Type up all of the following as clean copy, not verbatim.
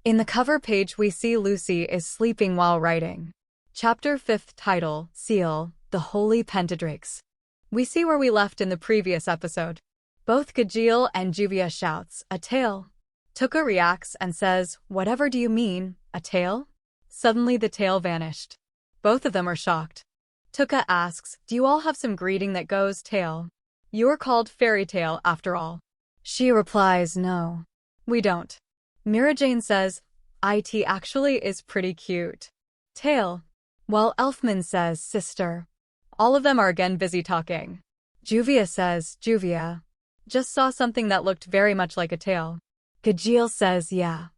In the cover page we see Lucy is sleeping while writing. Chapter 5th title, Seal, the Holy Pentadrakes. We see where we left in the previous episode. Both Gajeel and Juvia shouts, a tail. Tuka reacts and says, whatever do you mean, a tail? Suddenly the tail vanished. Both of them are shocked. Tuka asks, do you all have some greeting that goes tail? You're called Fairy Tale after all. She replies, no. We don't. Mira Jane says, it actually is pretty cute. Tail. While Elfman says, sister. All of them are again busy talking. Juvia says, Juvia. Just saw something that looked very much like a tail. Gajeel says, yeah.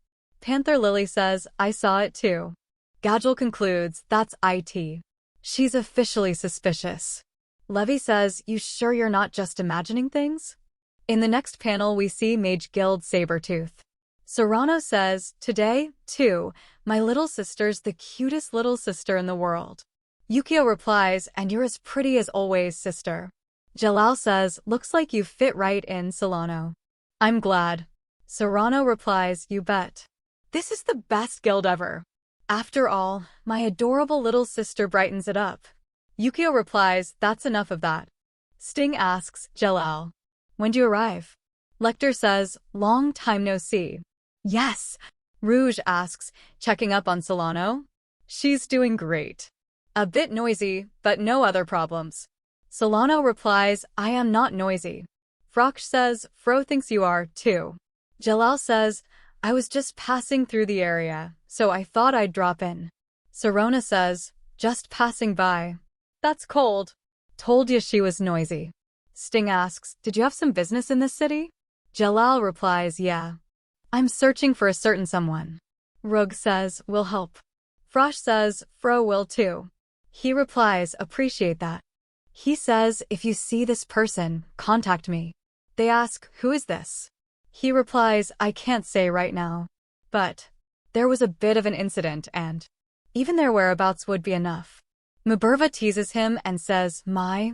Panther Lily says, I saw it too. Gajeel concludes, that's it. She's officially suspicious. Levy says, you sure you're not just imagining things? In the next panel we see Mage Guild Sabretooth. Serrano says, today, too, my little sister's the cutest little sister in the world. Yukio replies, and you're as pretty as always, sister. Jalal says, looks like you fit right in, Solano. I'm glad. Serrano replies, you bet. This is the best guild ever. After all, my adorable little sister brightens it up. Yukio replies, that's enough of that. Sting asks, Jalal, when do you arrive? Lecter says, long time no see. Yes. Rouge asks, checking up on Solano. She's doing great. A bit noisy, but no other problems. Solano replies, I am not noisy. Froch says, Fro thinks you are, too. Jalal says, I was just passing through the area, so I thought I'd drop in. Serona says, just passing by. That's cold. Told you she was noisy. Sting asks, did you have some business in this city? Jalal replies, yeah. I'm searching for a certain someone. Rug says, we'll help. Frosh says, Fro will too. He replies, appreciate that. He says, if you see this person, contact me. They ask, who is this? He replies, I can't say right now. But there was a bit of an incident and even their whereabouts would be enough. Muburva teases him and says, my.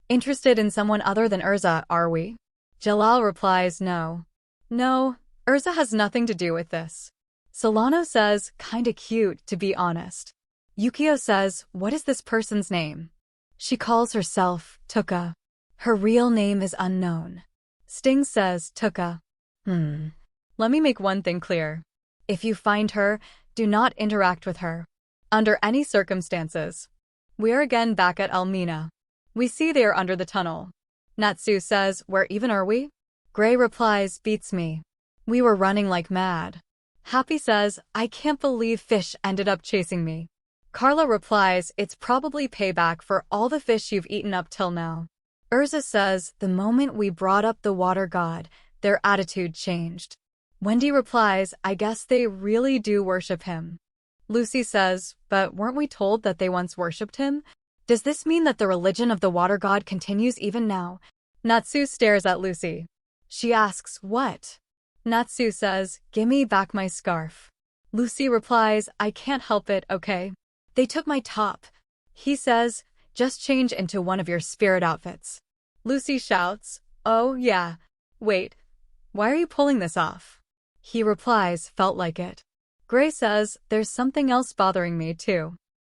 Interested in someone other than Urza, are we? Jalal replies, no. No, Urza has nothing to do with this. Solano says, kinda cute, to be honest. Yukio says, what is this person's name? She calls herself Tuka. Her real name is unknown. Sting says, Tuka. Let me make one thing clear. If you find her, do not interact with her. Under any circumstances. We are again back at Elmina. We see they are under the tunnel. Natsu says, where even are we? Gray replies, beats me. We were running like mad. Happy says, I can't believe fish ended up chasing me. Carla replies, it's probably payback for all the fish you've eaten up till now. Urza says, the moment we brought up the water god, their attitude changed. Wendy replies, I guess they really do worship him. Lucy says, but weren't we told that they once worshipped him? Does this mean that the religion of the water god continues even now? Natsu stares at Lucy. She asks, what? Natsu says, gimme back my scarf. Lucy replies, I can't help it, okay? They took my top. He says, just change into one of your spirit outfits. Lucy shouts, oh yeah. Wait, why are you pulling this off? He replies, felt like it. Gray says, there's something else bothering me too.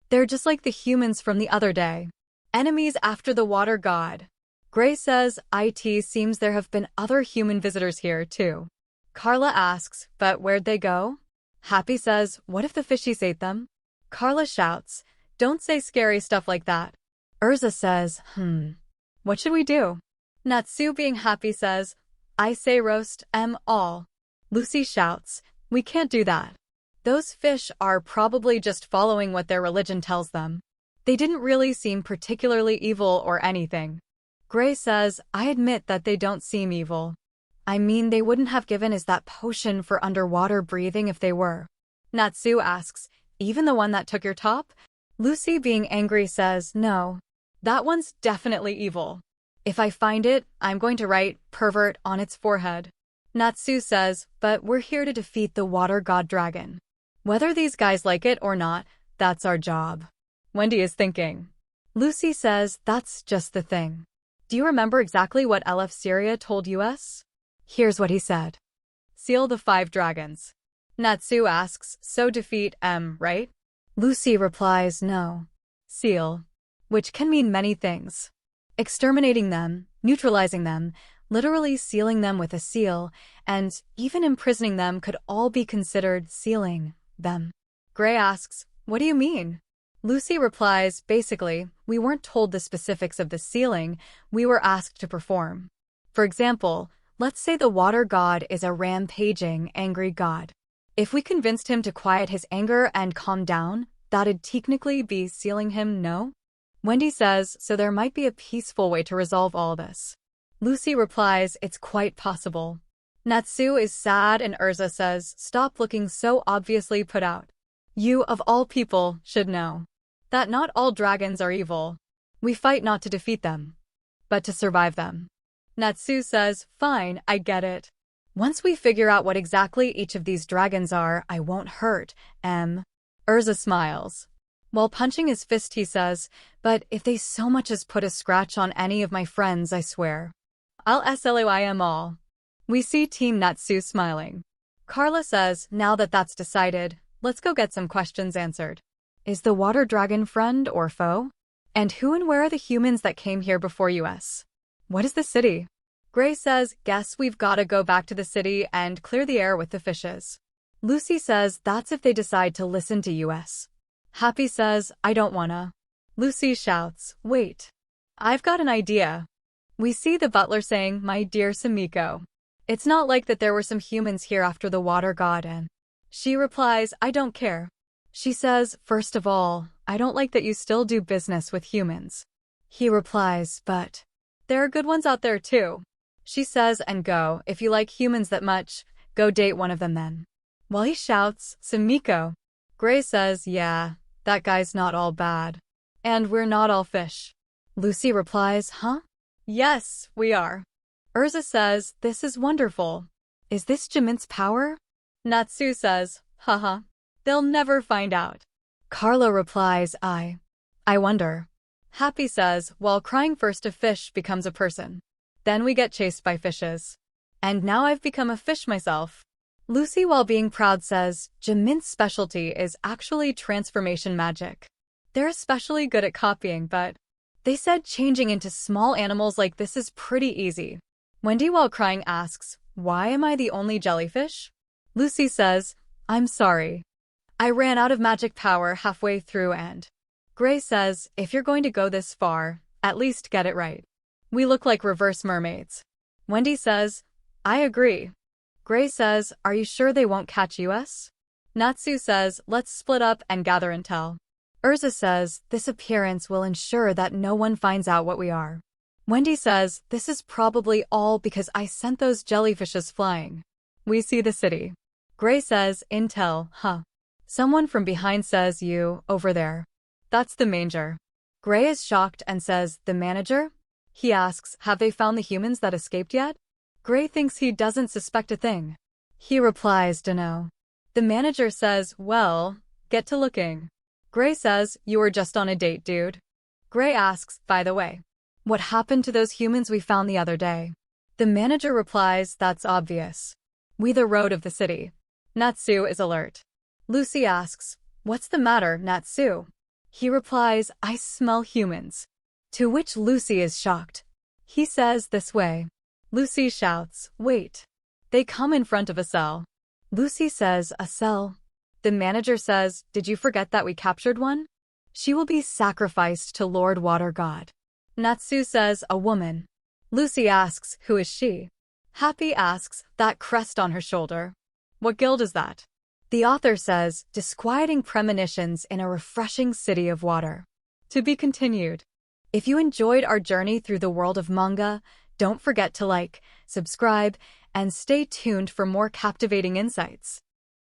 They're just like the humans from the other day. Enemies after the water god. Gray says, it seems there have been other human visitors here too. Carla asks, but where'd they go? Happy says, what if the fishies ate them? Carla shouts, don't say scary stuff like that. Urza says, what should we do? Natsu being happy says, I say roast 'em all. Lucy shouts, we can't do that. Those fish are probably just following what their religion tells them. They didn't really seem particularly evil or anything. Gray says, I admit that they don't seem evil. I mean, they wouldn't have given us that potion for underwater breathing if they were. Natsu asks, even the one that took your top? Lucy being angry says, no. That one's definitely evil. If I find it, I'm going to write pervert on its forehead. Natsu says, but we're here to defeat the water god dragon. Whether these guys like it or not, that's our job. Wendy is thinking. Lucy says, that's just the thing. Do you remember exactly what LF Syria told us? Here's what he said. Seal the 5 dragons. Natsu asks, so defeat M, right? Lucy replies, no. Seal. Which can mean many things. Exterminating them, neutralizing them, literally sealing them with a seal, and even imprisoning them could all be considered sealing them. Gray asks, what do you mean? Lucy replies, basically, we weren't told the specifics of the sealing, we were asked to perform. For example, let's say the water god is a rampaging, angry god. If we convinced him to quiet his anger and calm down, that'd technically be sealing him, no? Wendy says, so there might be a peaceful way to resolve all this. Lucy replies, it's quite possible. Natsu is sad and Urza says, stop looking so obviously put out. You, of all people, should know that not all dragons are evil. We fight not to defeat them, but to survive them. Natsu says, fine, I get it. Once we figure out what exactly each of these dragons are, I won't hurt, Urza smiles. While punching his fist he says, but if they so much as put a scratch on any of my friends, I swear I'll SLOI 'em all. We see Team Natsu smiling. Carla says, now that that's decided, let's go get some questions answered. Is the water dragon friend or foe? And who and where are the humans that came here before us? What is the city? Gray says, guess we've gotta go back to the city and clear the air with the fishes. Lucy says, that's if they decide to listen to us. Happy says, I don't wanna. Lucy shouts, wait. I've got an idea. We see the butler saying, my dear Samiko. It's not like that there were some humans here after the water god and she replies, I don't care. She says, first of all, I don't like that you still do business with humans. He replies, but there are good ones out there too. She says, and go, if you like humans that much, go date one of them then. While he shouts, Samiko. Gray says, yeah, that guy's not all bad. And we're not all fish. Lucy replies, huh? Yes, we are. Urza says, this is wonderful. Is this Jamin's power? Natsu says, haha. They'll never find out. Carla replies, I wonder. Happy says, while crying first a fish becomes a person. Then we get chased by fishes. And now I've become a fish myself. Lucy, while being proud, says, Jamin's specialty is actually transformation magic. They're especially good at copying, but they said changing into small animals like this is pretty easy. Wendy, while crying, asks, why am I the only jellyfish? Lucy says, I'm sorry. I ran out of magic power halfway through and Gray says, if you're going to go this far, at least get it right. We look like reverse mermaids. Wendy says, I agree. Gray says, are you sure they won't catch us? Natsu says, let's split up and gather intel. Urza says, this appearance will ensure that no one finds out what we are. Wendy says, this is probably all because I sent those jellyfishes flying. We see the city. Gray says, intel, huh? Someone from behind says, you, over there. That's the manger. Gray is shocked and says, the manager? He asks, have they found the humans that escaped yet? Gray thinks he doesn't suspect a thing. He replies, dunno. The manager says, well, get to looking. Gray says, you were just on a date, dude. Gray asks, by the way, what happened to those humans we found the other day? The manager replies, that's obvious. We the road of the city. Natsu is alert. Lucy asks, what's the matter, Natsu? He replies, I smell humans. To which Lucy is shocked. He says this way. Lucy shouts, wait. They come in front of a cell. Lucy says, a cell? The manager says, did you forget that we captured one? She will be sacrificed to Lord Water God. Natsu says, a woman. Lucy asks, who is she? Happy asks, that crest on her shoulder. What guild is that? The author says, disquieting premonitions in a refreshing city of water. To be continued. If you enjoyed our journey through the world of manga, don't forget to like, subscribe, and stay tuned for more captivating insights.